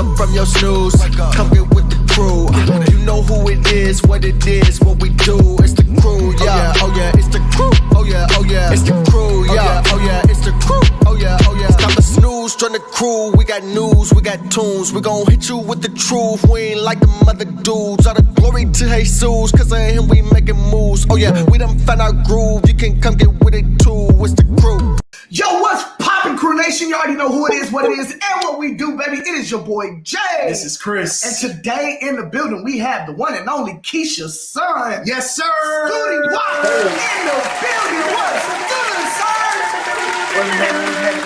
up from your snooze. Come get with the crew. You know who it is, what we do. It's the crew, yeah. Oh yeah, it's the crew. Oh yeah, it's the crew, yeah. Oh yeah, it's the crew. Oh yeah, it's time to snooze, join the crew. We got news, we got tunes. We gon' hit you with the truth. We ain't like them other dudes. All the glory to Jesus, cause of him we making moves. Oh yeah, we done found our groove. You can come get with it too. It's the crew. Yo, what's poppin', Crew Nation? You already know who it is, what it is, and what we do, baby. It is your boy, Jay. This is Chris. And today in the building, we have the one and only Keisha's son. Yes, sir. Scootie Wop in the building. What's good, son?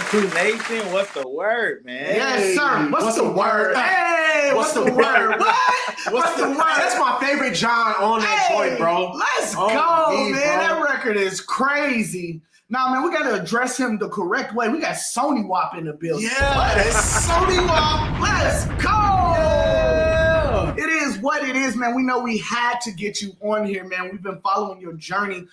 Crew Nation, what's the word, man? Yes, sir. What's the word? Hey, what's the word? What's the word? That's my favorite John on that joint, bro. Let's go, man. Bro. That record is crazy. Nah, man, we got to address him the correct way. We got Sony Wop in the building. Yeah, that's Sony Wop. Let's go. Yeah. It is what it is, man. We know we had to get you on here, man. We've been following your journey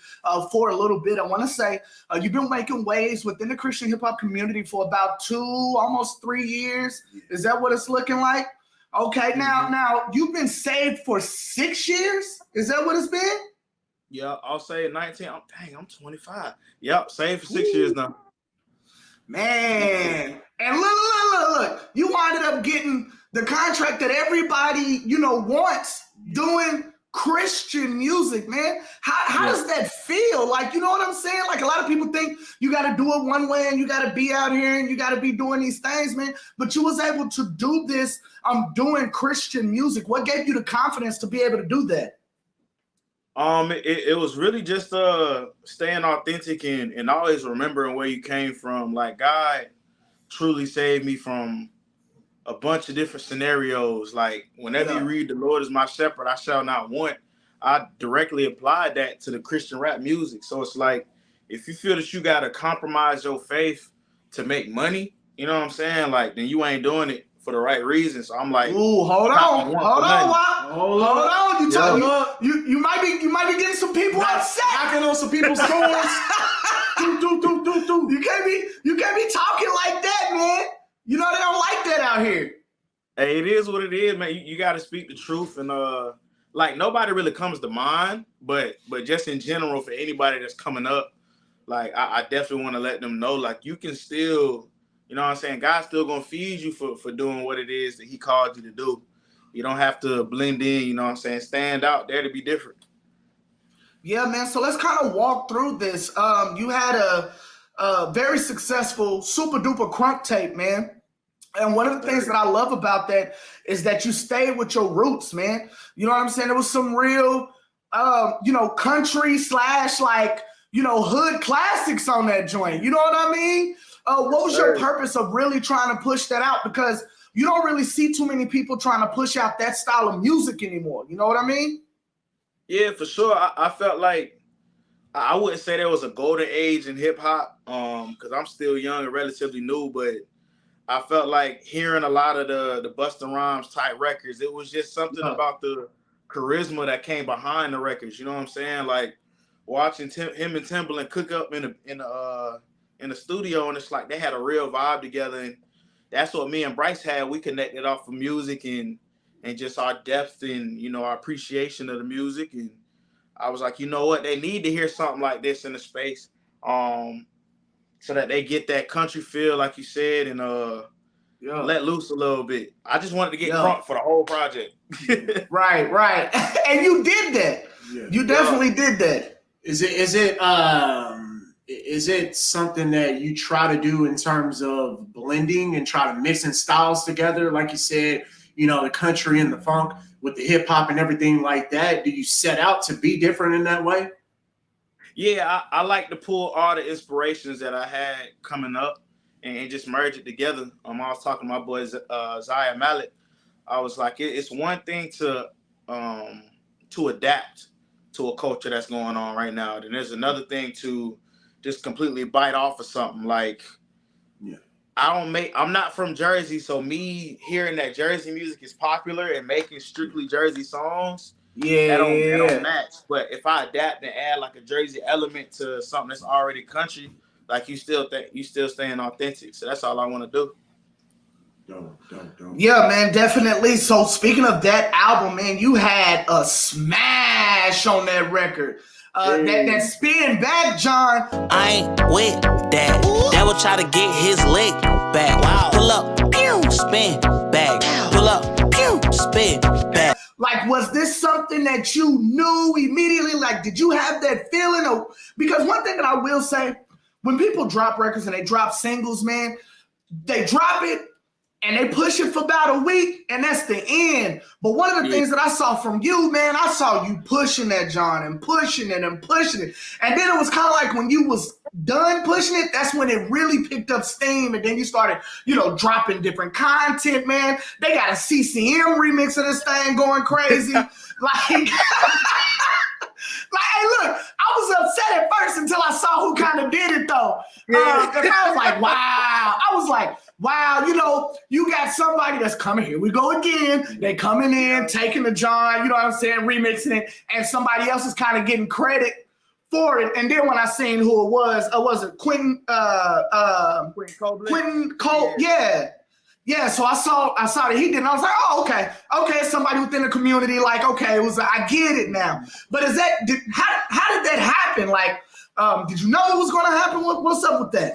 for a little bit. I want to say you've been making waves within the Christian hip-hop community for about 2, almost 3 years. Is that what it's looking like? Okay, now you've been saved for 6 years? Is that what it's been? Yeah, I'll say 19. I'm 25. Yep, saved for 6 years now. Man, and look. You winded up getting the contract that everybody, wants, doing Christian music, man. How does that feel? Like, you know what I'm saying? Like, a lot of people think you got to do it one way and you got to be out here and you got to be doing these things, man. But you was able to do this. Doing Christian music. What gave you the confidence to be able to do that? It was really just staying authentic and always remembering where you came from. Like, God truly saved me from a bunch of different scenarios. Like, whenever you read "The Lord is my shepherd, I shall not want," I directly applied that to the Christian rap music. So it's like, if you feel that you gotta compromise your faith to make money, you know what I'm saying? Like, then you ain't doing it for the right reasons. So I'm like, ooh, hold on, Wop. You might be getting some people upset. Knocking on some people's doors. You can't be talking like that, man. You know they don't like that out here. Hey, it is what it is, man. You got to speak the truth, and like, nobody really comes to mind, but just in general, for anybody that's coming up, like, I definitely want to let them know, like, you can still, you know what I'm saying, God's still gonna feed you for doing what it is that He called you to do. You don't have to blend in, you know what I'm saying, stand out there to be different. Yeah, man. So let's kind of walk through this. You had a very successful super duper crunk tape, man. And one of the things that I love about that is that you stayed with your roots, man. You know what I'm saying? There was some real, country / hood classics on that joint. You know what I mean? What was your purpose of really trying to push that out? Because you don't really see too many people trying to push out that style of music anymore. You know what I mean? Yeah, for sure. I felt like I wouldn't say there was a golden age in hip hop, because I'm still young and relatively new, but I felt like hearing a lot of the Busta Rhymes type records, it was just something about the charisma that came behind the records. You know what I'm saying? Like, watching him and Timbaland cook up in the studio, and it's like they had a real vibe together, and that's what me and Bryce had. We connected off of music and just our depth and, our appreciation of the music. And I was like, you know what? They need to hear something like this in the space, so that they get that country feel, like you said, and let loose a little bit. I just wanted to get crunk for the whole project. Right. And you did that. Yeah. You definitely did that. Is it something that you try to do in terms of blending and try to mixing styles together? Like you said, the country and the funk with the hip hop and everything like that. Do you set out to be different in that way? Yeah, I like to pull all the inspirations that I had coming up and just merge it together. I was talking to my boy Zaya Malik. I was like, it's one thing to adapt to a culture that's going on right now. Then there's another thing to just completely bite off of something. Like, I'm not from Jersey, so me hearing that Jersey music is popular and making strictly Jersey songs, that don't match. But if I adapt and add like a Jersey element to something that's already country, like, you still staying authentic. So that's all I want to do. Dope. Yeah, man, definitely. So speaking of that album, man, you had a smash on that record. That spin back, John. I ain't with that. That will try to get his leg back. Wow. Pull up, pew, spin back. Pull up, pew, spin back. Like, was this something that you knew immediately? Like, did you have that feeling? Because one thing that I will say, when people drop records and they drop singles, man, they drop it and they push it for about a week, and that's the end. But one of the things that I saw from you, man, I saw you pushing that, John, and pushing it and pushing it. And then it was kind of like when you was done pushing it, that's when it really picked up steam, and then you started, dropping different content, man. They got a CCM remix of this thing going crazy. Like, hey, look, I was upset at first until I saw who kind of did it, though. Because I was like, wow, you got somebody that's coming, here we go again. They coming in, taking the John, remixing it, and somebody else is kind of getting credit for it. And then when I seen who it was it Quentin Cole? Yeah, so I saw that he did, and I was like, oh, okay, somebody within the community, like, okay, I get it now. But how did that happen? Like, did you know it was going to happen? What's up with that?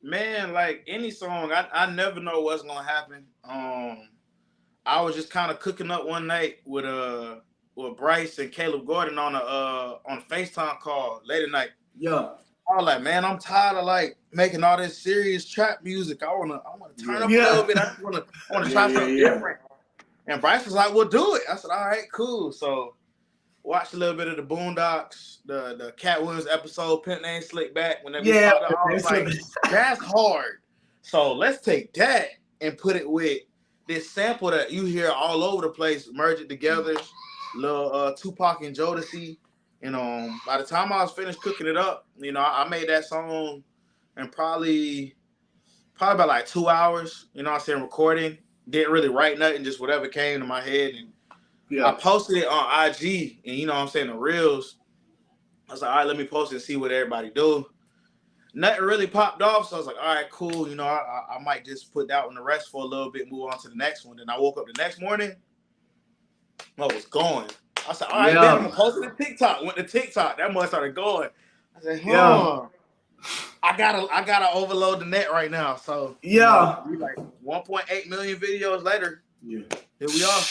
Man, like any song, I never know what's gonna happen. I was just kind of cooking up one night with Bryce and Caleb Gordon on a FaceTime call late at night. Yeah. I was like, man, I'm tired of like making all this serious trap music. I wanna turn up a little bit. I wanna try something different. And Bryce was like, "We'll do it." I said, "All right, cool." So watched a little bit of the Boondocks, the Cat Williams episode, Pimp Named Slick Back. Whenever we talked, I was like, that's hard. So let's take that and put it with this sample that you hear all over the place, merge it together, little Tupac and Jodeci. By the time I was finished cooking it up, I made that song in probably about like 2 hours, recording. Didn't really write nothing, just whatever came to my head. And I posted it on IG and the reels. I was like, all right, let me post it and see what everybody do. Nothing really popped off, so I was like, all right, cool. I might just put that one to rest for a little bit, move on to the next one. Then I woke up the next morning, I was going. I said, all right, then I'm gonna post it to TikTok. Went to TikTok, that must started going. I said, I gotta overload the net right now. So we like 1.8 million videos later. Here we are.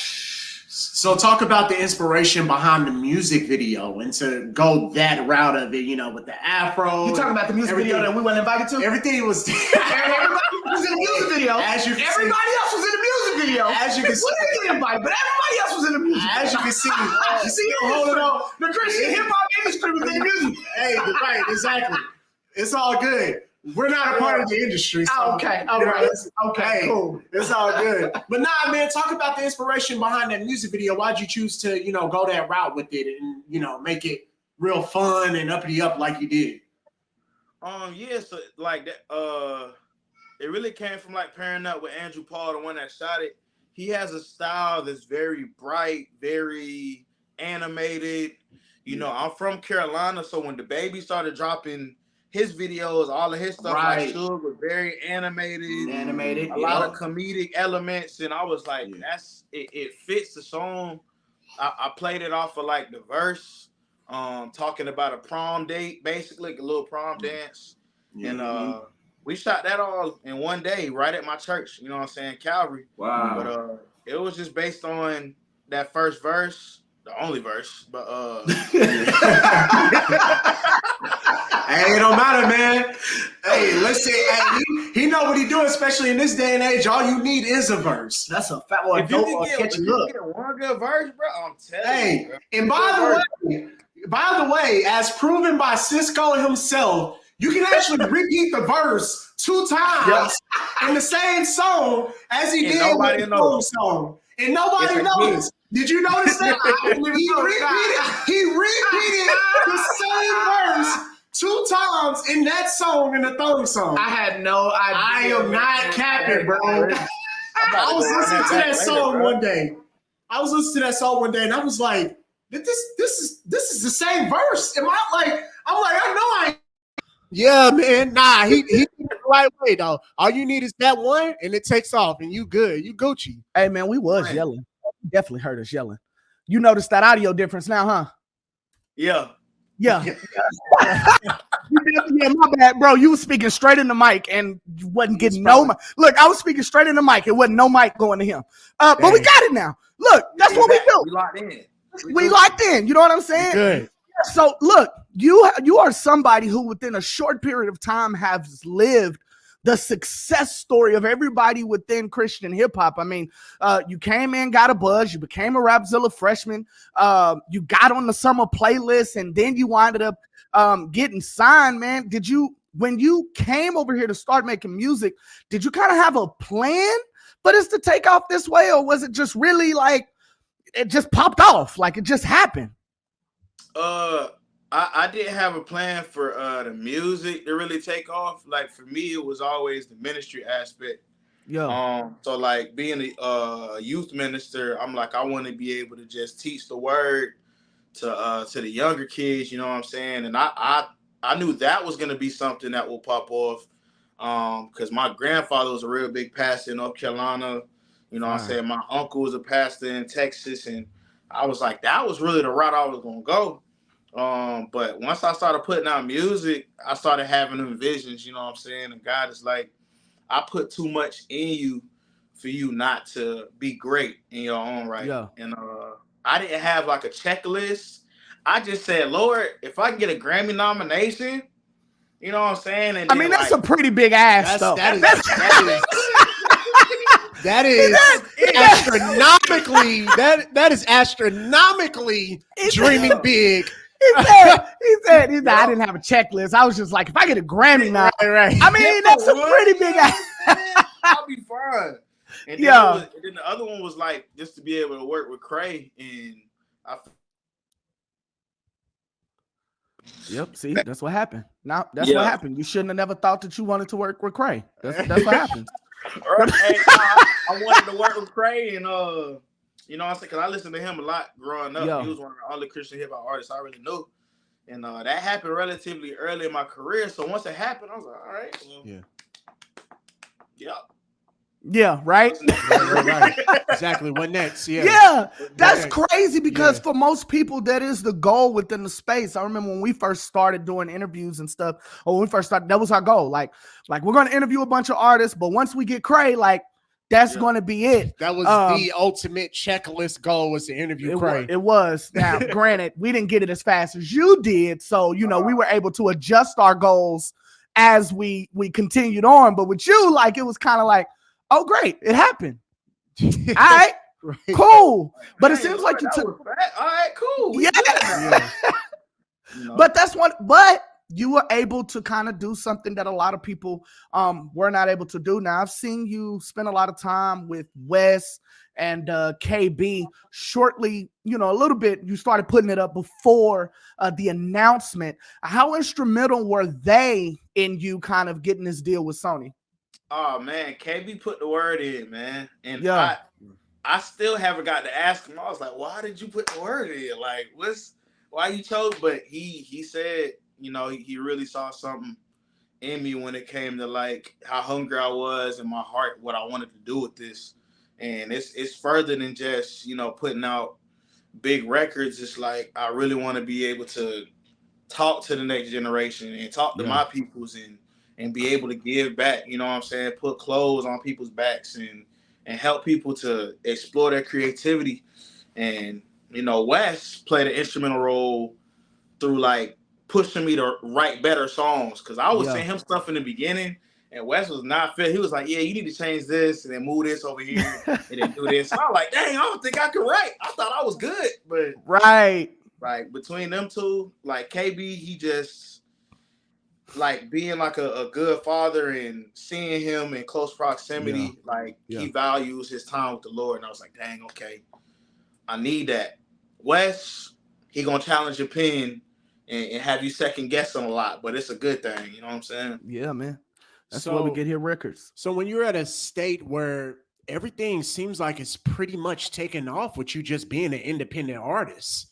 So talk about the inspiration behind the music video and to go that route of it, with the afro. You talking about the music video that we weren't invited to? Everything was everybody was in the music video. Everybody else was in the music video. As you can see, we didn't get invited, but everybody else was in the music video. As you can see, hold on. The Christian hip hop industry was in the music. Hey, right, exactly. It's all good. We're not a part of the industry. So, okay, all right. Okay, cool. It's all good. But nah, man, talk about the inspiration behind that music video. Why'd you choose to, go that route with it and, make it real fun and uppity up like you did? So like that, it really came from like pairing up with Andrew Paul, the one that shot it. He has a style that's very bright, very animated. I'm from Carolina, so when the baby started dropping his videos, all of his stuff, like Suge, was very animated, a lot of comedic elements, and I was like, it fits the song. I played it off of like the verse, talking about a prom date, basically, a little prom dance, and we shot that all in one day, right at my church. Calvary. Wow. But it was just based on that first verse, the only verse, but Hey, it don't matter, man. Hey, listen, he know what he doing, especially in this day and age. All you need is a verse. That's a fat one. If you can get one good verse, bro, I'm telling you. Bro. And by the way, as proven by Cisco himself, you can actually repeat the verse 2 times in the same song as he did with the song song. And nobody noticed. Did you notice that? He repeated the same verse 2 times in that song, in the thong song. I had no idea. I am not capping, bro. I was listening to that song one day. And I was like, this is the same verse. I'm like, I know I ain't. Yeah, man. Nah, he did it the right way though. All you need is that one, and it takes off, and you good. You Gucci. Hey man, we was yelling. Definitely heard us yelling. You noticed that audio difference now, huh? Yeah. Yeah. Yeah, my bad, bro. You was speaking straight in the mic and you wasn't getting no mic. Look, I was speaking straight in the mic. It wasn't no mic going to him. But we got it now. Look, that's what we do. We locked in. We locked in. You know what I'm saying? Good. So look, you are somebody who within a short period of time has lived the success story of everybody within Christian hip hop. I mean, you came in, got a buzz, you became a Rapzilla freshman, you got on the summer playlist, and then you winded up getting signed, man. When you came over here to start making music, did you kind of have a plan for this to take off this way, or was it just really like it just popped off, like it just happened? I didn't have a plan for the music to really take off. Like for me, it was always the ministry aspect. Yeah. So like being a youth minister, I'm like, I want to be able to just teach the word to the younger kids, you know what I'm saying? And I knew that was gonna be something that will pop off. Because my grandfather was a real big pastor in North Carolina. You know what I'm saying? My uncle was a pastor in Texas, and I was like, that was really the route I was gonna go. But once I started putting out music, I started having them visions, you know what I'm saying? And God is like, I put too much in you for you not to be great in your own right. Yeah. And I didn't have like a checklist. I just said, Lord, if I can get a Grammy nomination, you know what I'm saying? And I mean, that's a pretty big ass stuff. That is astronomically. That is astronomically dreaming big. He said, I didn't have a checklist. I was just like, if I get a Grammy now, right. I mean, that's a pretty big ass. I'll be fine. And then, then the other one was like just to be able to work with Cray, and Yep. See, that's what happened. Now that's what happened. You shouldn't have never thought that you wanted to work with Cray. That's what happened. I wanted to work with Cray, and you know what I'm saying, because I listened to him a lot growing up. He was one of the only Christian hip hop artists I really knew, and that happened relatively early in my career. So once it happened, I was like, all right, well, yeah, right. Right. Exactly. What next? Yeah, that's crazy because for most people, that is the goal within the space. I remember when we first started doing interviews and stuff, or when we first started, that was our goal. Like we're going to interview a bunch of artists, but once we get Cray, like that's going to be it. That was the ultimate checklist goal, was to interview Cray. It was. Now, granted, we didn't get it as fast as you did, so we were able to adjust our goals as we continued on. But with you, like it was kind of like, oh, great, it happened. All right, cool. But it seems like you took. All right, cool. Yeah. But that's one. But you were able to kind of do something that a lot of people were not able to do. Now I've seen you spend a lot of time with Wes and KB. Shortly, a little bit. You started putting it up before the announcement. How instrumental were they in you kind of getting this deal with Sony? Oh man, KB put the word in, man. And I still haven't got to ask him. I was like, why did you put the word in? Like, why you chose? But he said, he really saw something in me when it came to like how hungry I was in my heart, what I wanted to do with this. And it's further than just, putting out big records. It's like I really want to be able to talk to the next generation and talk to my peoples and be able to give back, you know what I'm saying? Put clothes on people's backs and help people to explore their creativity. And, Wes played an instrumental role through like pushing me to write better songs. Cause I was saying him stuff in the beginning and Wes was not fit. He was like, yeah, you need to change this and then move this over here and then do this. And I was like, dang, I don't think I could write. I thought I was good, but like between them two, like KB, he just, like being like a good father and seeing him in close proximity, he values his time with the Lord. And I was like, dang, okay, I need that. Wes, he gonna challenge your pen and have you second guessing a lot, but it's a good thing. You know what I'm saying? Yeah, man. That's why we get here records. So when you're at a state where everything seems like it's pretty much taken off with you just being an independent artist,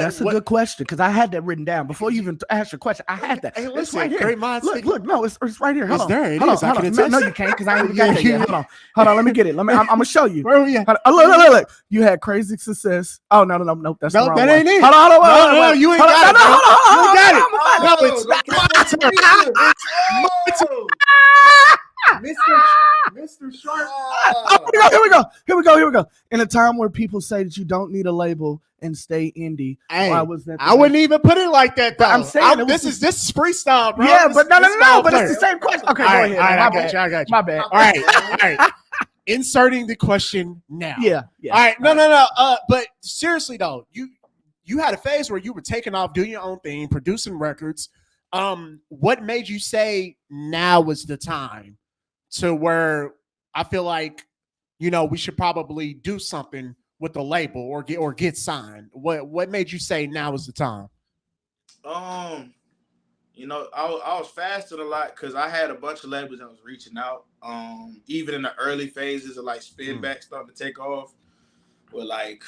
That's a good question because I had that written down before you even asked your question. I had that. Hey, It's listen, right here. great minds Look, think- look, no, it's right here. Hold It's on. there. It Hold is. I on, can hold on. No, attest. you can't because I ain't even got that yet. Hold on. Let me get it. I'm gonna show you. Where we at? Look. You had crazy success. Oh no. That's the No, wrong that one. ain't it. Hold on. No, you ain't got it. No, You ain't got it. hold on. No, it's not my turn. It's Mr. Sharp. Here we go. In a time where people say that you don't need a label and stay indie, Hey, why was that? I wouldn't even put it like that though. I'm saying this is freestyle, bro. Yeah, This- but no. this But ball it's the player. same question. Okay, All go right, ahead. all right, man. I got you. My bad. All right. Inserting the question now. Yeah. All right. No. But seriously though, you had a phase where you were taking off, doing your own thing, producing records. What made you say now was the time to where I feel like, we should probably do something with the label or get signed? What made you say now is the time? I was fasting a lot because I had a bunch of labels that was reaching out. Even in the early phases of like spin back starting to take off with like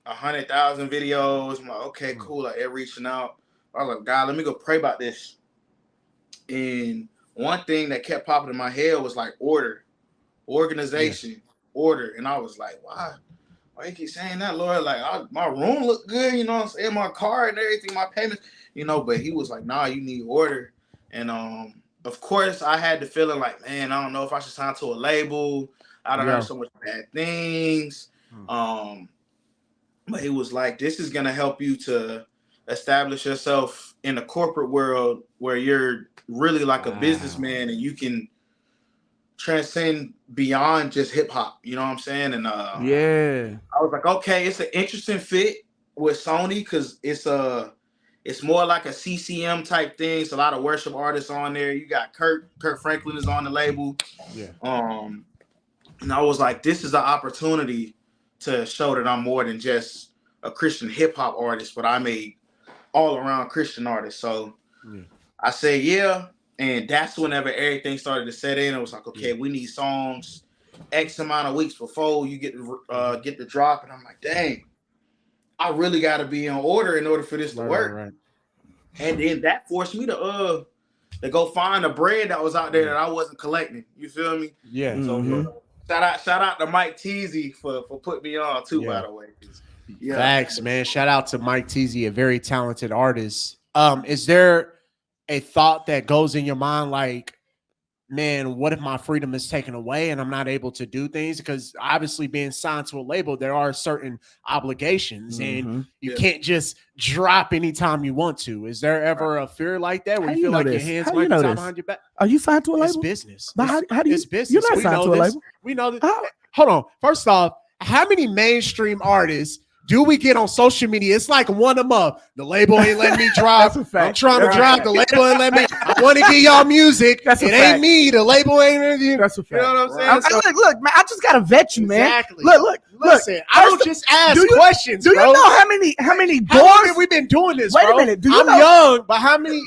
100,000 videos. I'm like, okay, cool. Like they're reaching out. I was like, God, let me go pray about this. And one thing that kept popping in my head was like organization, order. And I was like, why you keep saying that, Lord? Like my room looked good, you know what I'm saying? My car and everything, my payments, but he was like, nah, you need order. And of course I had the feeling like, man, I don't know if I should sign to a label. I done heard so much bad things. But he was like, this is gonna help you to establish yourself in the corporate world where you're really like a businessman and you can transcend beyond just hip hop. You know what I'm saying? And I was like, okay, it's an interesting fit with Sony because it's more like a CCM type thing. It's a lot of worship artists on there. You got Kurt Franklin is on the label. And I was like, this is an opportunity to show that I'm more than just a Christian hip hop artist, but I'm a all around Christian artist. So I said, and that's whenever everything started to set in. It was like, okay, we need songs X amount of weeks before you get the drop. And I'm like, dang, I really got to be in order in order for this to work. Right. And then that forced me to go find a bread that was out there that I wasn't collecting. You feel me? Yeah. So shout out to Mike Teasy for putting me on too, by the way. Facts, man. Shout out to Mike Teasy, a very talented artist. Is there a thought that goes in your mind like, man, what if my freedom is taken away and I'm not able to do things? Because obviously being signed to a label, there are certain obligations and you can't just drop anytime you want to. Is there ever a fear like that where you feel like your hands might be tied behind your back? Are you signed to a label? It's business. But how do you? It's business. You're not signed to a label. We know that. Hold on. First off, how many mainstream artists do we get on social media? It's like one a month. The label ain't letting me drop. I'm trying to drop. The label ain't letting me. I want to get y'all music. Ain't me. The label ain't you. That's a fact. You know what I'm saying? Look, man, I just gotta vet you, man. Exactly. Look. Listen, I don't just ask questions. Do you know how many doors? How long have we been doing this? Wait a minute. I'm young, but how many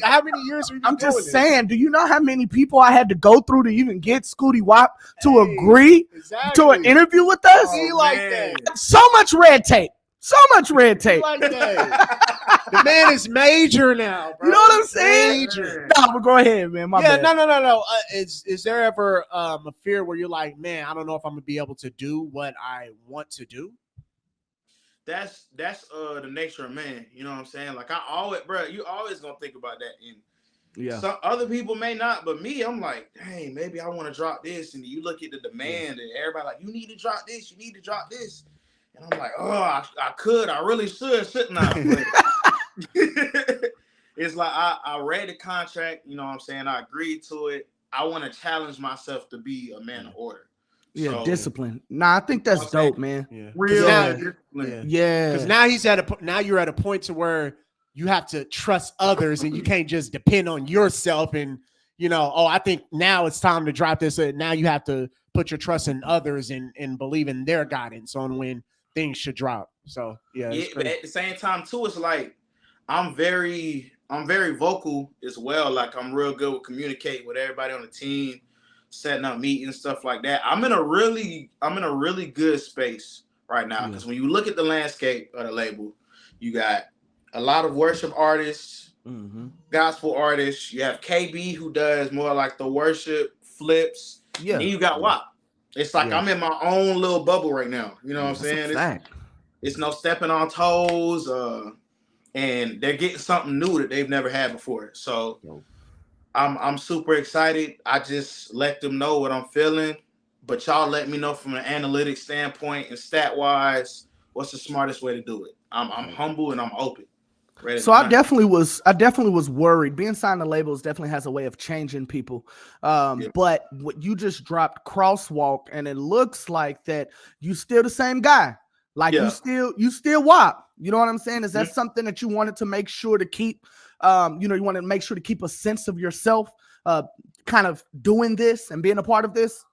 years have we been doing this? I'm just saying. Do you know how many people I had to go through to even get Scootie Wop to agree to an interview with us? Like that. So much red tape. So much red tape. Like that. The man is major now, bro. You know what I'm saying? Major. No, but go ahead, man. My bad. No. Is there ever a fear where you're like, man, I don't know if I'm gonna be able to do what I want to do? That's the nature of man. You know what I'm saying? Like you always gonna think about that. And some other people may not, but me, I'm like, hey, maybe I want to drop this. And you look at the demand, and everybody like, you need to drop this. You need to drop this. And I'm like, I really shouldn't I? It's like I read the contract, you know what I'm saying? I agreed to it. I want to challenge myself to be a man of order. Yeah, so, discipline. Nah, I think that's dope, man. Yeah. Real discipline. Yeah. Because now you're at a point to where you have to trust others and you can't just depend on yourself and I think now it's time to drop this. Now you have to put your trust in others and believe in their guidance on when things should drop. So but at the same time too, it's like I'm very vocal as well. Like I'm real good with communicating with everybody on the team, setting up meetings, stuff like that. I'm in a really good space right now because when you look at the landscape of the label, You got a lot of worship artists, Mm-hmm. gospel artists. You have KB who does more like the worship flips. Yeah. And then you got WAP. It's like I'm in my own little bubble right now. You know what I'm saying? It's no stepping on toes. And they're getting something new that they've never had before. So I'm super excited. I just let them know what I'm feeling. But y'all let me know from an analytics standpoint and stat wise, what's the smartest way to do it. I'm humble and I'm open. So I definitely was worried. Being signed to labels definitely has a way of changing people. But what you just dropped Crosswalk, and it looks like that you still the same guy. Like you still WAP. You know what I'm saying? Is that something that you wanted to make sure to keep? You want to make sure to keep a sense of yourself, kind of doing this and being a part of this.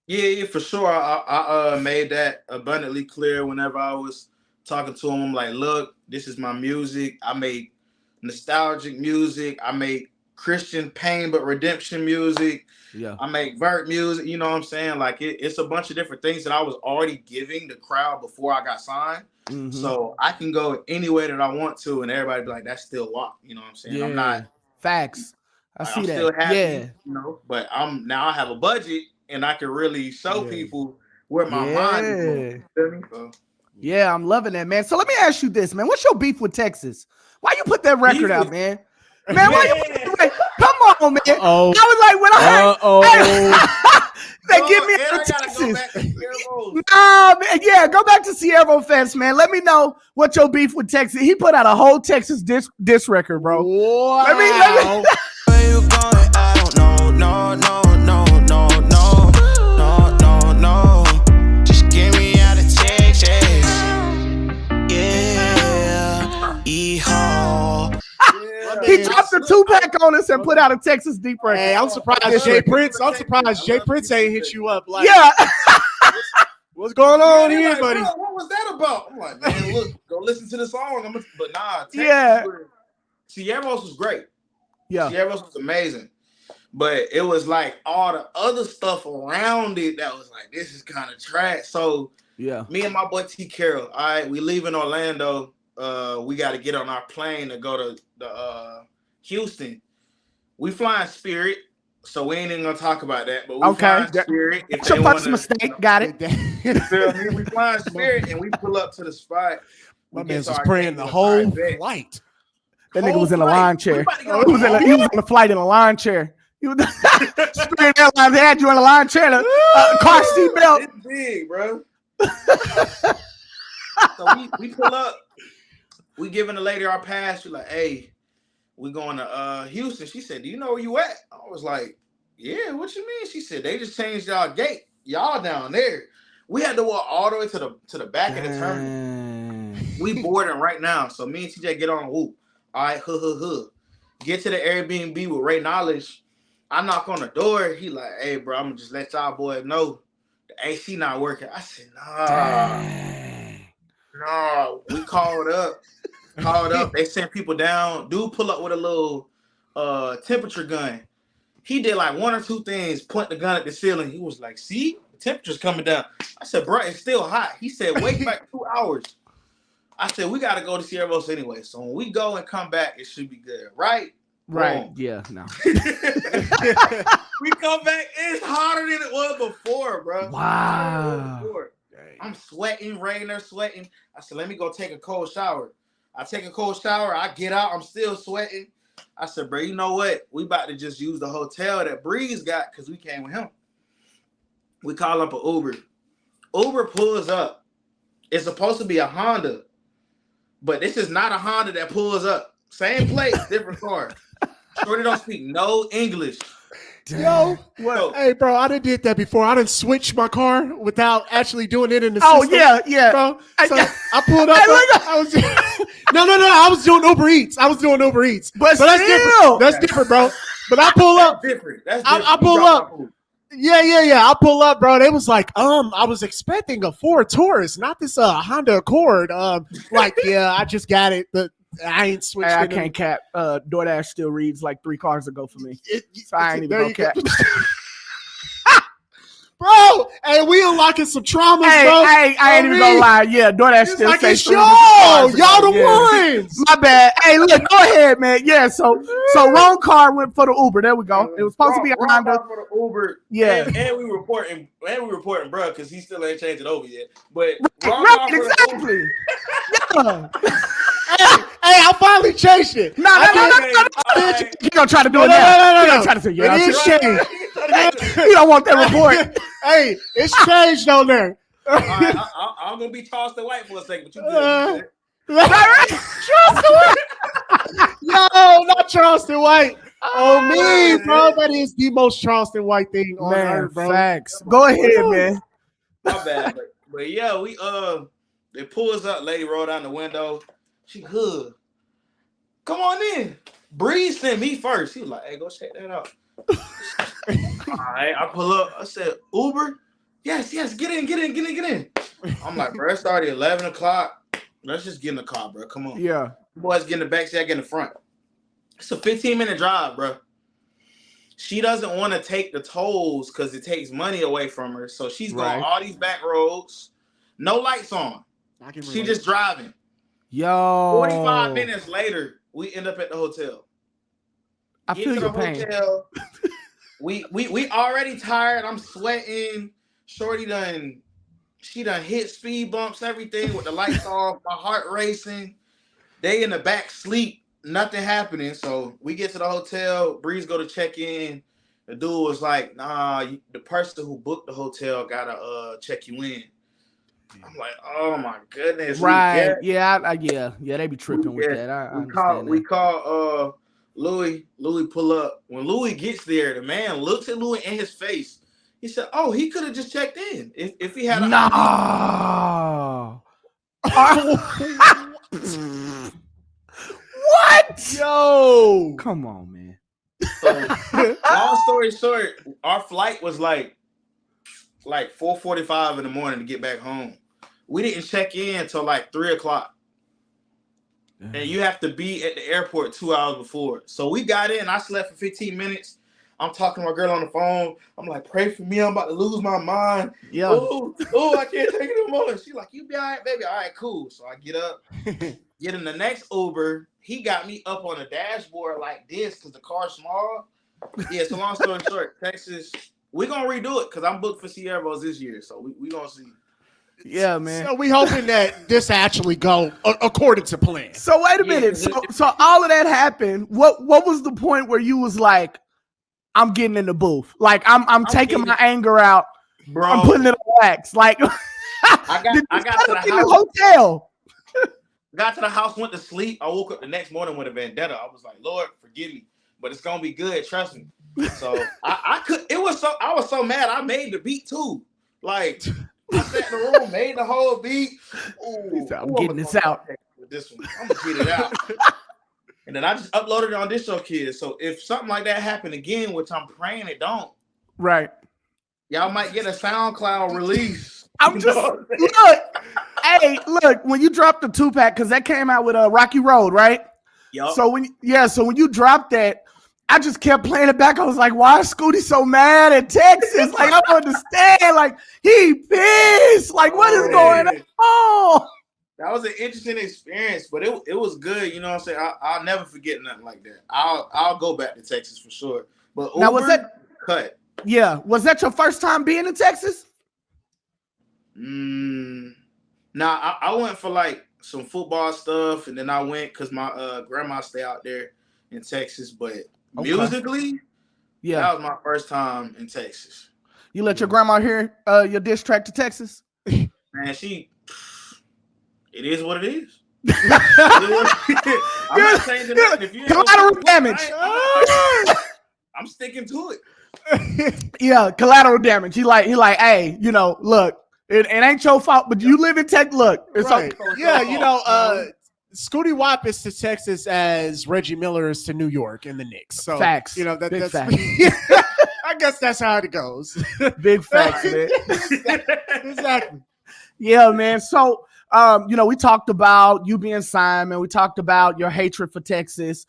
Yeah, for sure. I made that abundantly clear whenever I was talking to him. I'm like, look, this is my music. I make nostalgic music. I make Christian pain but redemption music. Yeah. I make vert music. You know what I'm saying? Like it's a bunch of different things that I was already giving the crowd before I got signed. Mm-hmm. So I can go any way that I want to, and everybody be like, that's still WAP. You know what I'm saying? Yeah. I'm not facts. I see I'm that. Still happy, you know, but I have a budget and I can really show people where my mind is going. You feel me? So. Yeah, I'm loving that, man. So let me ask you this, man. What's your beef with Texas? Why you put that record out, man? Man, why you put that record? Come on, man. I was like, when I heard they give me a Texas. Nah, man. Go back to Sierra Fest, man. Let me know what your beef with Texas. He put out a whole Texas diss record, bro. Wow. Let me Where you going? I don't know. No. Just get me out of Texas. He dropped the 2-pack on us and put out a Texas deep record. Hey, I'm surprised Jay Prince ain't hit you up. Like, what's going on here, like, buddy? What was that about? I'm like, man, look, go listen to the song. But nah, Sierra's was great. Yeah, Sierra's was amazing. But it was like all the other stuff around it that was like, this is kind of trash. So me and my boy T Carroll, all right, we leaving Orlando. We got to get on our plane to go to the Houston. We flying Spirit, so we ain't even gonna talk about that. But we flying Spirit. It's your first mistake. Got it. We flying Spirit, and we pull up to the spot. My man's just praying the whole flight. That nigga was in a lawn chair. He was on the flight in a lawn chair. Spirit Airlines had you in a lawn chair, car seat belt. It's big, bro. So we pull up. We giving the lady our pass. We're like, hey, we going to Houston. She said, do you know where you at? I was like, yeah, what you mean? She said, they just changed y'all gate. Y'all down there. We had to walk all the way to the back of the terminal. We boarding right now. So me and TJ get on whoop. All right, get to the Airbnb with Ray Knowledge. I knock on the door. He like, hey, bro, I'm gonna just let y'all boys know the AC not working. I said, nah. We called up. They sent people down. Dude pull up with a little temperature gun. He did like one or two things, point the gun at the ceiling. He was like, see, the temperature's coming down. I said, bro, it's still hot. He said, wait back 2 hours. I said, we got to go to Sierra anyway. So when we go and come back, it should be good, right? Right. Yeah, no. We come back, it's hotter than it was before, bro. Wow. I'm sweating, Rainer sweating. I said, let me go take a cold shower. I take a cold shower. I get out. I'm still sweating. I said, bro, you know what? We about to just use the hotel that Breeze got because we came with him. We call up an Uber. Uber pulls up. It's supposed to be a Honda, but this is not a Honda that pulls up. Same place, different car. Shorty don't speak no English. Yo, hey, bro, I done did that before. I done switched my car without actually doing it in the system. Oh, yeah. Bro, so I pulled up. I was doing Uber Eats. But that's different. That's different, bro. But I pull up. That's different. I pull up. Yeah. I pull up, bro. They was like, I was expecting a Ford Taurus, not this Honda Accord. I just got it. I ain't switched. I can't cap. DoorDash still reads like 3 cars ago for me. So I ain't even gonna cap. Bro, hey, we unlocking some traumas, Hey, bro. I ain't even gonna lie. Yeah, DoorDash It's still like say it's $300. y'all the Yeah. ones. My bad. Hey, look, go ahead, man. Yeah, so wrong car went for the Uber. There we go. It was supposed to be a wrong Honda. car for the Uber. Yeah. and we reporting, bro, because he still ain't changed it over yet. But wrong Right, car for the Uber. exactly. Yeah. Hey, I finally changed it. No. Alright. You gonna try to do No, it now? no. You gonna try to say, yeah, It is shit. changed. You don't want that report. Hey, it's changed on there. All right, I'm gonna be Charleston White for a second, but you good. Charleston White. Yo, not Charleston White. Oh, me, bro. That is the most Charleston White thing on earth, bro. Facts. Go ahead, man. My bad, but yeah, we they pull us up. Lady roll down the window. She hood. Come on in. Breeze sent me first. He was like, "Hey, go check that out." All right, I pull up. I said, "Uber." Yes, get in. I'm like, bro, it started at 11 o'clock. Let's just get in the car, bro. Come on. Yeah. Boys get in the back seat, I get in the front. It's a 15-minute drive, bro. She doesn't want to take the tolls because it takes money away from her. So she's going all these back roads, no lights on. She just driving. Yo. 45 minutes later, we end up at the hotel. I feel your pain. Hotel. we already tired. I'm sweating. Shorty she done hit speed bumps, everything with the lights off, my heart racing. They in the back sleep, nothing happening. So we get to the hotel, Breeze go to check in. The dude was like, nah, the person who booked the hotel gotta check you in. I'm like, oh my goodness. Right. Yeah, they be tripping with that. We call Louis pull up. When Louis gets there, the man looks at Louis in his face. He said, "Oh, he could have just checked in if he had a What? Yo. Come on, man. So, long story short, our flight was like 4:45 in the morning to get back home. We didn't check in until like 3 o'clock. And you have to be at the airport 2 hours before. So we got in. I slept for 15 minutes. I'm talking to my girl on the phone. I'm like, pray for me. I'm about to lose my mind. Yeah. Oh, I can't take it anymore. She's like, you be all right, baby. All right, cool. So I get up, get in the next Uber. He got me up on the dashboard like this because the car's small. Yeah, so long story short, Texas, we're going to redo it because I'm booked for Sierras this year. So we going to see. Yeah, man. So we hoping that this actually go according to plan. So wait a minute. So all of that happened. What was the point where you was like, I'm getting in the booth. Like I'm taking my anger out. Bro, I'm putting it on wax. Like I got to the house. Hotel. Got to the house, went to sleep. I woke up the next morning with a vendetta. I was like, Lord, forgive me, but it's gonna be good. Trust me. So I was so mad. I made the beat too. Like I sat in the room, made the whole beat. Ooh, I'm getting this out. With this one, I'm gonna get it out. And then I just uploaded it on DistroKid. So if something like that happened again, which I'm praying it don't, right? Y'all might get a SoundCloud release. I'm just look. When you dropped the 2-pack, because that came out with a Rocky Road, right? Yep. So when you dropped that, I just kept playing it back. I was like, why is Scootie so mad at Texas? Like I don't understand. Like he pissed. Like what is going on? That was an interesting experience, but it was good. You know what I'm saying? I'll never forget nothing like that. I'll go back to Texas for sure. But Uber, now was that cut? Yeah. Was that your first time being in Texas? Nah, I went for like some football stuff, and then I went because my grandma stay out there in Texas. But musically, that was my first time in Texas. You let your grandma hear your diss track to Texas? Man, it is what it is. I'm not changing nothing. If you collateral damage. I'm sticking to it. Yeah, collateral damage. He like, hey, look, it ain't your fault, but you live in Tech. Look, it's right. okay. Yeah, Scootie Wop is to Texas as Reggie Miller is to New York in the Knicks. So facts. That's facts. I guess that's how it goes. Big facts, man. Exactly. Yeah, man. So we talked about you being Simon. We talked about your hatred for Texas.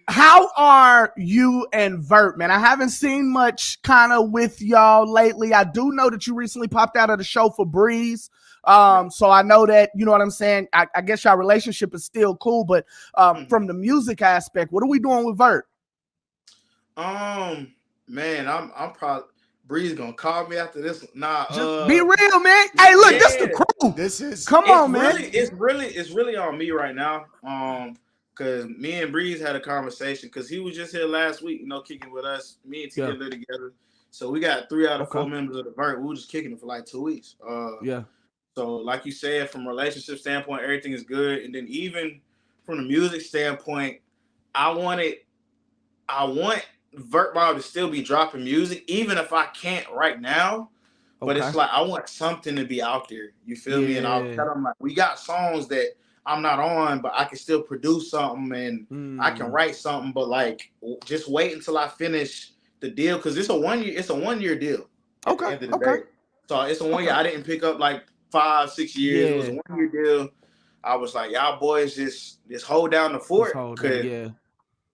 how are you and Vert, man? I haven't seen much kind of with y'all lately. I do know that you recently popped out of the show for Breeze. So I know that, you know what I'm saying? I guess your relationship is still cool, but from the music aspect, what are we doing with Vert? Man, I'm probably Breeze gonna call me after this. Nah, just be real, man. Hey, look, this the crew. This is come on, man. It's really on me right now. Because me and Breeze had a conversation because he was just here last week, you know, kicking with us. Me and T live together. So we got 3 out of 4 members of the Vert. We were just kicking it for like 2 weeks. So like you said, from a relationship standpoint, everything is good. And then even from the music standpoint, I want VertMob to still be dropping music, even if I can't right now. But it's like I want something to be out there. You feel me? And I'll tell them like we got songs that I'm not on, but I can still produce something and I can write something. But like, just wait until I finish the deal because it's a 1 year deal. Okay. So it's a 1 year. I didn't pick up like 5-6 years. It was a 1 year deal. I was like, y'all boys just hold down the fort because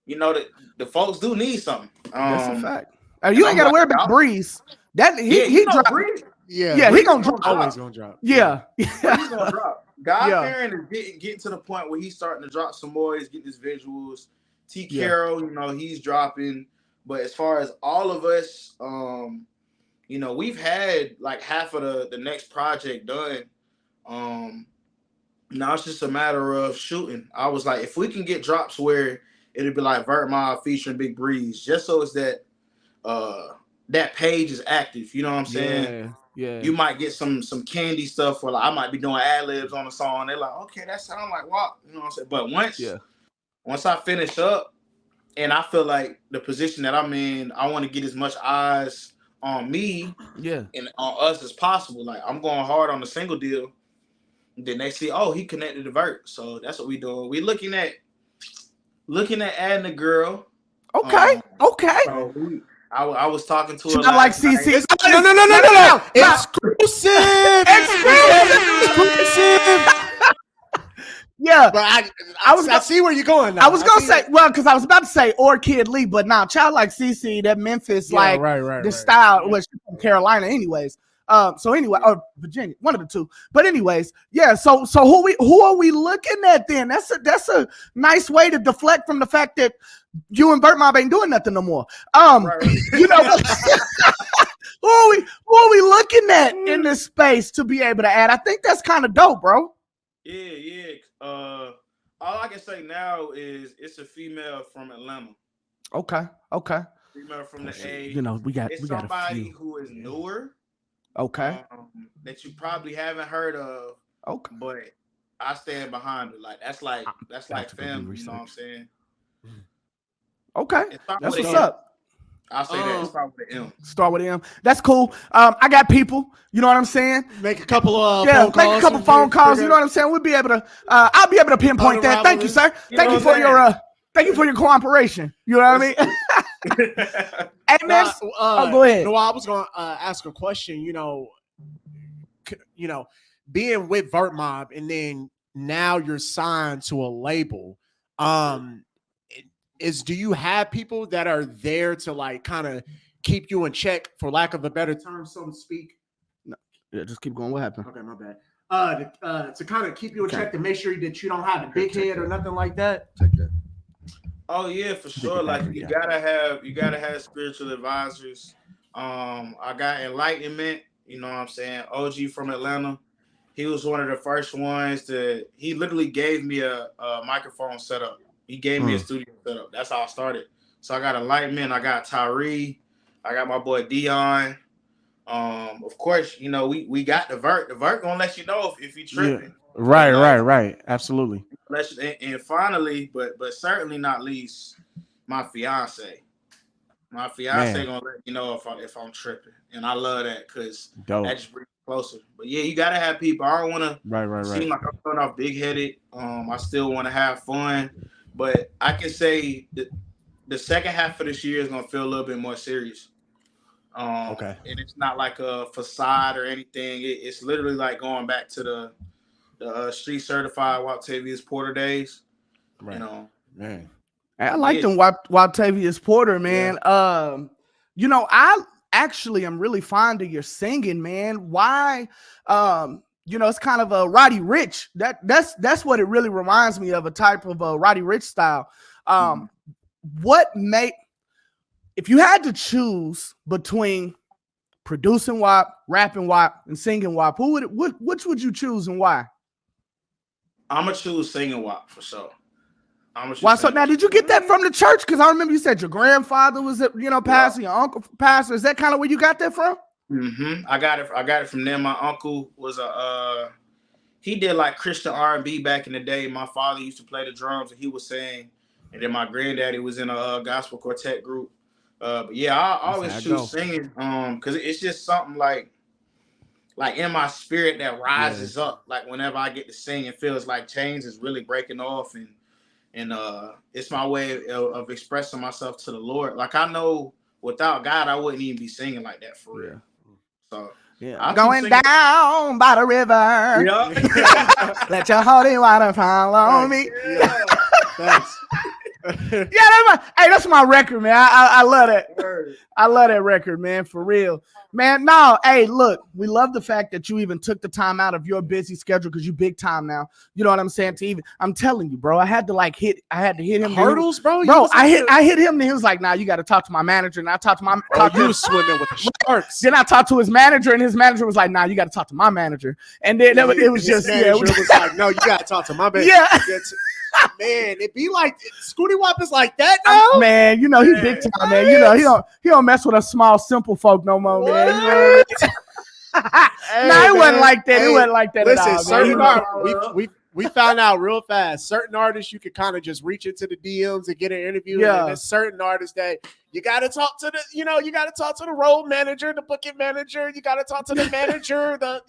you know the folks do need something. That's a fact. You ain't gotta worry about Breeze. That he dropped. Breeze. Yeah, he gonna drop. Always gonna drop. Yeah. He's gonna drop. Godparent is getting to the point where he's starting to drop some more. He's getting his visuals. T. Carroll, you know, he's dropping. But as far as all of us, you know, we've had like half of the next project done. Now it's just a matter of shooting. I was like, if we can get drops where it'll be like VertMob featuring Big Breeze, just so it's that that page is active. You know what I'm saying? Yeah. You might get some candy stuff where like, I might be doing ad-libs on a song. They're like, okay, that sound like WAP. You know what I'm saying? But once I finish up and I feel like the position that I'm in, I want to get as much eyes on me and on us as possible. Like I'm going hard on the single deal. Then they see, oh, he connected to Vert. So that's what we doing. We looking at adding a girl. Okay. So I was talking to her. I like CC. No. Exclusive. Yeah, but I see where you're going now. I was gonna say, because I was about to say or Kid Lee, but now child like CC, that Memphis the style was from Carolina, anyways. So anyway, or Virginia, one of the two. But anyways, So who are we looking at then? That's a nice way to deflect from the fact that you and VertMob ain't doing nothing no more. You know, who are we looking at in this space to be able to add? I think that's kind of dope, bro. Yeah. All I can say now is it's a female from Atlanta. Okay. Female from the A. You know, we got somebody who is newer. Okay. That you probably haven't heard of. Okay. But I stand behind it. Like that's like family. You know what I'm saying? Okay. That's what's up. I'll say that. Start with an M. Start with an M. That's cool. I got people. You know what I'm saying? Make a couple of phone calls. Make a couple phone calls. You know what I'm saying? We'll be able to. I'll be able to pinpoint that. Thank you, sir. Thank you for your cooperation. You know what I mean? Hey man, go ahead. No, I was gonna ask a question. You know, being with VertMob and then now you're signed to a label. Do you have people that are there to like kind of keep you in check, for lack of a better term, so to speak? No, just keep going. What happened? Okay, my bad. To kind of keep you in check to make sure that you don't have a big head or nothing like that. Take that. Oh yeah, for sure. Like you gotta have spiritual advisors. I got Enlightenment. You know what I'm saying? OG from Atlanta. He was one of the first ones he literally gave me a microphone setup. He gave me a studio setup. That's how I started. So I got Enlightenment. I got Tyree. I got my boy Dion. Of course, you know, we got the Vert. The Vert gonna let you know if you tripping. Yeah. Right. Absolutely. And finally, but certainly not least, my fiance. My fiance gonna let you know if I'm tripping, and I love that because that just brings me closer. But yeah, you gotta have people. I don't want to seem like I'm coming off big headed. I still want to have fun, but I can say that the second half of this year is gonna feel a little bit more serious. And it's not like a facade or anything. It's literally like going back to the street certified Octavius Porter days. Right. You know, man. I like them Octavius Porter, man. You know, I actually am really fond of your singing, man. Why? You know, it's kind of a Roddy Ricch. That's what it really reminds me of, a type of a Roddy Ricch style. What make, if you had to choose between producing WAP, rapping WAP, and singing WAP, which would you choose and why? I'm gonna choose singing WAP for sure. Why? So now, did you get that from the church? Because I remember you said your grandfather was, pastor, your uncle pastor. Is that kind of where you got that from? Mm-hmm. I got it from them. My uncle was he did like Christian R&B back in the day. My father used to play the drums and he was sing. And then my granddaddy was in a gospel quartet group. But yeah, I always choose singing because it's just something like in my spirit that rises up. Like whenever I get to sing, it feels like chains is really breaking off, and it's my way of expressing myself to the Lord. Like I know without God, I wouldn't even be singing like that for real. So I'm going down by the river. Let your holy water fall on me. Thanks. That's my record, man. I love that. I love that record, man, for real. Man, no, hey, look, we love the fact that you even took the time out of your busy schedule because you big time now. You know what I'm saying? I'm telling you, bro, I had to hit him. Hurdles, bro? I hit him and he was like, nah, you got to talk to my manager. And I talked to my you was swimming with the sharks. Then I talked to his manager and his manager was like, nah, you got to talk to my manager. And then it was just, it was like, no, you got to talk to my manager. Yeah. Man, it be like Scootie Wop is like that now. Man, you know he big time, man. You know he don't mess with us small simple folk no more, man. You know it wasn't like that. It wasn't like that. Listen, at all, certain man. we found out real fast. Certain artists you could kind of just reach into the DMs and get an interview. Yeah. And there's certain artists that you got to talk to the road manager, the booking manager. You got to talk to the manager, the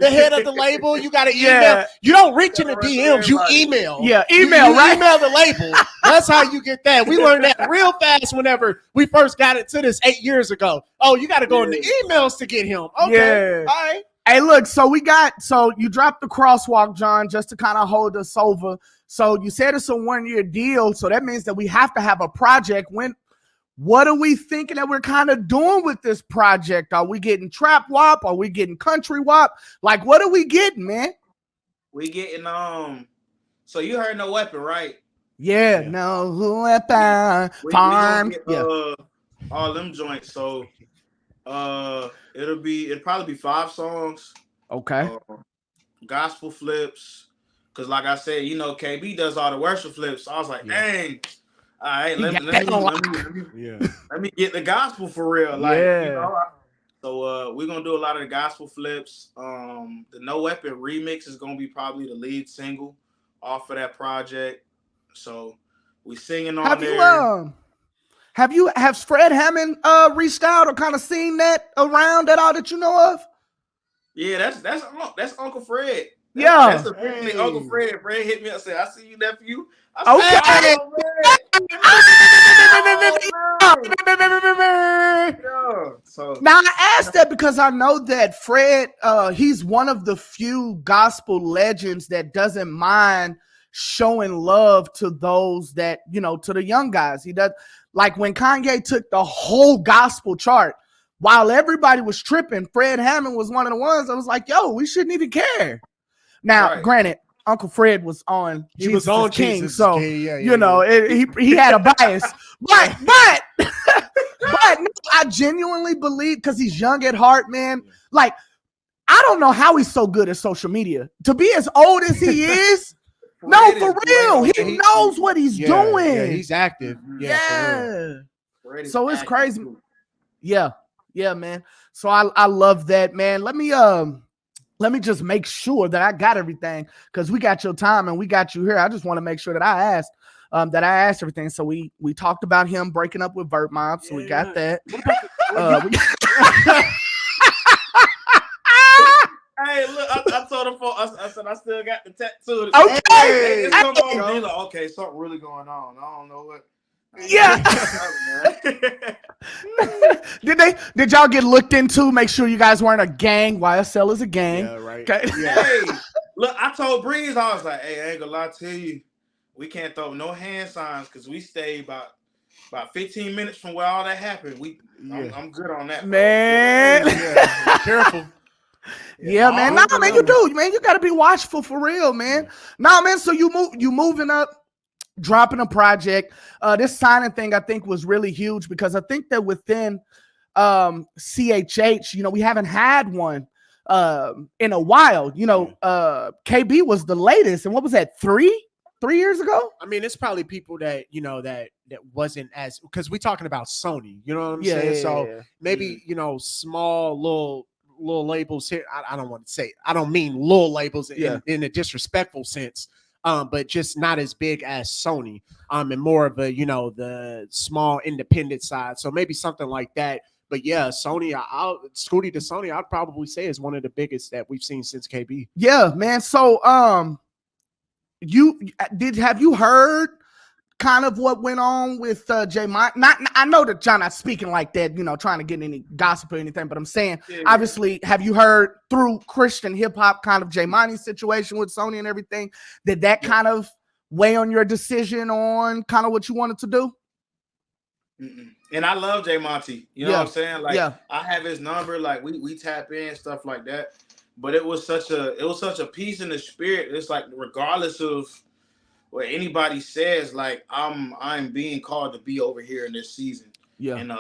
head of the label. You got to email. Yeah. You don't reach in the DMs. You email. Yeah, email, you right? Email the label. That's how you get that. We learned that real fast whenever we first got into this 8 years ago. Oh, you got to go in the emails to get him. Okay. Yeah. All right. Hey, look, so you dropped the crosswalk, John, just to kind of hold us over. So you said it's a 1-year deal. So that means that we have to have a project. What are we thinking that we're kind of doing with this project? Are we getting trap WAP? Are we getting country WAP? Like, what are we getting, man? We getting so you heard No Weapon, right? Yeah. No weapon. Farm. We get, all them joints. So it'll probably be 5 songs. Okay. Gospel flips. Cause like I said, KB does all the worship flips. So I was like, dang. All right, let me get the gospel for real. Like, so we're gonna do a lot of the gospel flips. The No Weapon remix is gonna be probably the lead single off of that project. So we singing on there. Has Fred Hammond reached out or kind of seen that around at all that you know of? Yeah, that's Uncle Fred. That's officially Uncle Fred. Fred hit me up and said, I see you, nephew. So now I asked that because I know that Fred, he's one of the few gospel legends that doesn't mind showing love to those that, to the young guys. He does, like when Kanye took the whole gospel chart, while everybody was tripping, Fred Hammond was one of the ones that was like, yo, we shouldn't even care. Now, granted, Uncle Fred was on Jesus is King, Jesus so he had a bias. But I genuinely believe, because he's young at heart, man. Like, I don't know how he's so good at social media. To be as old as he is, no, for real, he knows what he's doing. Yeah, he's active. Yeah. So it's crazy. Yeah, man. So I love that, man. Let me just make sure that I got everything, because we got your time and we got you here. I just want to make sure that I asked everything. So we talked about him breaking up with VertMob, so we got that. Hey, look, I told him I said I still got the tattoo. Okay. Okay, something really going on. I don't know what. Yeah. Did y'all get looked into? Make sure you guys weren't a gang. YSL is a gang. Yeah, right. Okay. Yeah. Hey, look, I told Breeze, I was like, hey, I ain't gonna lie to you. We can't throw no hand signs because we stay about 15 minutes from where all that happened. I'm good on that, man. Yeah, careful. Yeah, man. Nah, man, you do, man. You gotta be watchful for real, man. Yeah. Nah, man. So you moving up, dropping a project. This signing thing I think was really huge because I think that within CHH, you know, we haven't had one in a while. You know, KB was the latest, and what was that, 3 years ago? I mean, it's probably people that, you know, that wasn't as, because we're talking about Sony, you know what I'm saying? So maybe, you know, small little labels here. I don't want to say, I don't mean little labels in a disrespectful sense, but just not as big as Sony, and more of a, you know, the small independent side. So maybe something like that. But yeah, Sony, Scootie to Sony, I'd probably say is one of the biggest that we've seen since KB. Yeah, man. So have you heard kind of what went on with Jay Monty? I know that John not speaking like that, you know, trying to get any gossip or anything, but I'm saying, obviously, have you heard through Christian hip hop kind of Jay Monty's situation with Sony and everything? Did that kind of weigh on your decision on kind of what you wanted to do? And I love Jay Monty. You know what I'm saying? Like, I have his number. Like, we tap in, stuff like that. But it was such a peace in the spirit. It's like, regardless of what anybody says, like, I'm being called to be over here in this season. Yeah. And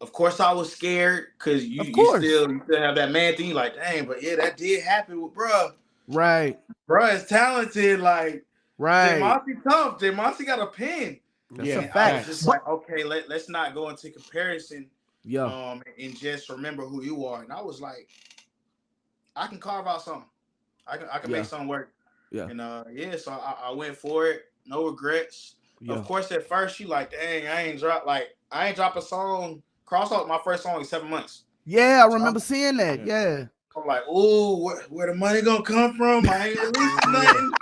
of course I was scared because you still have that man thing, like, dang, but yeah, that did happen with bruh. Right. Bruh is talented, like, right. Jay Monty tough. Jay Monty got a pen. That's a fact. I was just like, okay, let's not go into comparison. Yeah. And just remember who you are. And I was like, I can carve out something. I can make something work. Yeah. And so I went for it. No regrets. Yeah. Of course, at first you like, dang, I ain't drop a song. Crosstalk, my first song in 7 months. Yeah, I remember seeing that. Yeah. I'm like, ooh, where the money gonna come from? I ain't releasing nothing.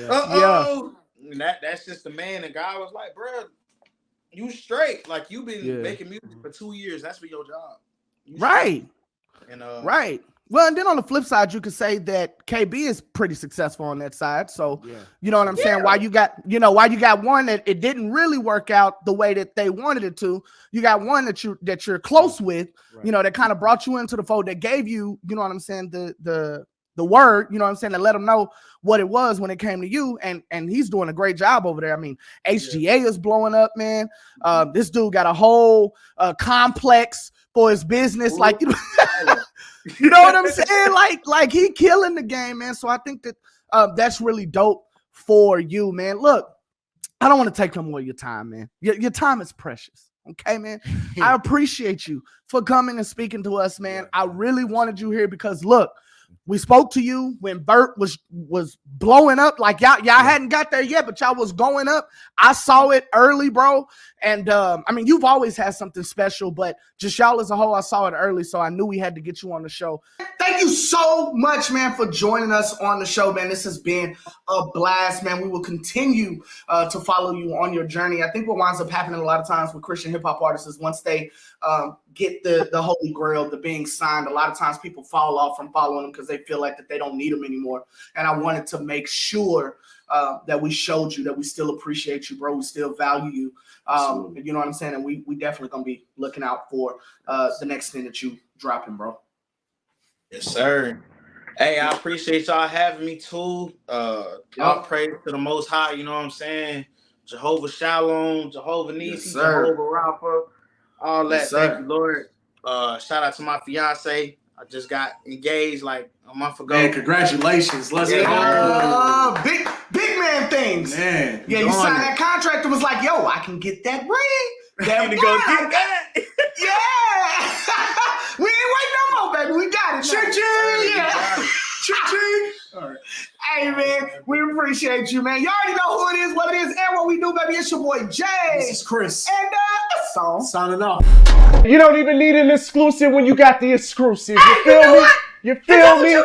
Uh-oh. And that's just the man. And God was like, bro, you straight. Like, you've been making music for 2 years. That's been your job. Right. And right. Well, and then on the flip side, you could say that KB is pretty successful on that side. So, you know what I'm saying? Why you got one that it didn't really work out the way that they wanted it to. You got one that you're close with, you know, that kind of brought you into the fold, that gave you, you know what I'm saying, the word, you know what I'm saying, to let them know what it was when it came to you. And he's doing a great job over there. I mean, HGA is blowing up, man. This dude got a whole complex for his business. Ooh. Like, you know what I'm saying? Like he killing the game, man. So I think that that's really dope for you, man. Look, I don't want to take no more of your time, man. Your time is precious. Okay, man. I appreciate you for coming and speaking to us, man. I really wanted you here because, look, we spoke to you when Vert was blowing up. Like, y'all hadn't got there yet, but y'all was going up. I saw it early, bro. And I mean, you've always had something special, but just y'all as a whole, I saw it early, so I knew we had to get you on the show. Thank you so much, man, for joining us on the show, man. This has been a blast, man. We will continue to follow you on your journey. I think what winds up happening a lot of times with Christian hip hop artists is once they get the holy grail, the being signed, a lot of times people fall off from following them because they feel like that they don't need them anymore. And I wanted to make sure that we showed you that we still appreciate you, bro. We still value you. You know what I'm saying? And we definitely gonna be looking out for the next thing that you dropping, bro. Yes, sir. Hey, I appreciate y'all having me too. Y'all praise to the Most High. You know what I'm saying? Jehovah Shalom, Jehovah Nisi, Jehovah Rapha, all that. Thank you, Lord. Shout out to my fiance. I just got engaged like a month ago. Man, congratulations. Let's go. Big man things. Man, yeah, you signed that contract and was like, yo, I can get that ring. That to go get that. Yeah. We ain't waiting no more, baby. We got it. Ching-ching. Yeah. Ching-ching. All right. Hey, man, we appreciate you, man. You already know who it is, what it is, and what we do, baby. It's your boy, Jay. This is Chris. And song. Signing off. You don't even need an exclusive when you got the exclusive. You feel me? You feel me?